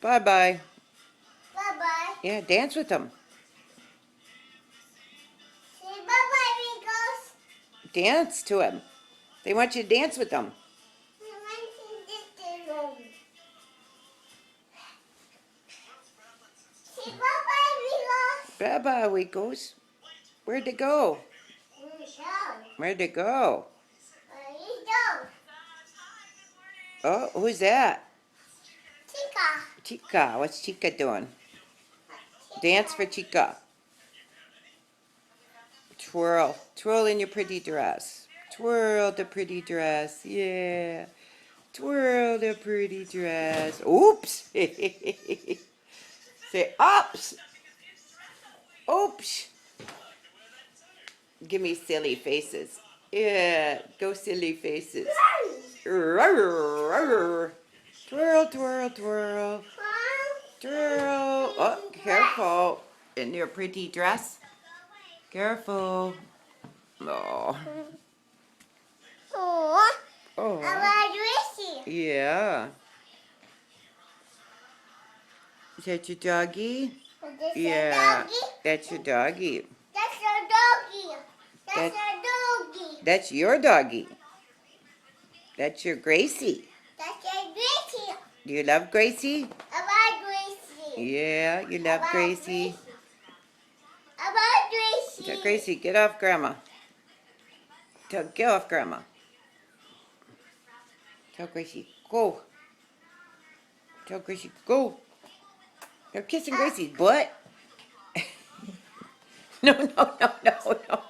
Bye-bye. Bye-bye. Yeah, dance with them. Say bye-bye, Rico's. Dance to him. They want you to dance with them. I want to get the room. Say bye-bye, Rico's. Bye-bye, Weekos. Where'd they go? Where'd they go? Oh, who's that? Chica. Chica. What's Chica doing? Dance for Chica. Twirl. Twirl in your pretty dress. Twirl the pretty dress. Yeah. Twirl the pretty dress. Oops. Say oops. Oops. Give me silly faces. Yeah. Go silly faces. Twirl, twirl, twirl. Twirl. Oh, careful. In your pretty dress. Careful. Oh. Oh. Oh. I Yeah. Is that your doggy? Yeah. That's your doggy. That's your doggy. That's your doggy. That's your doggy. That's your Gracie. That's your Gracie. Do you love Gracie? I love Gracie. Yeah, you love Gracie. I love Gracie. Tell Gracie, get off Grandma. Get off Grandma. Tell Gracie, go. Tell Gracie, go. You're kissing Gracie's butt. No, no, no, no, no.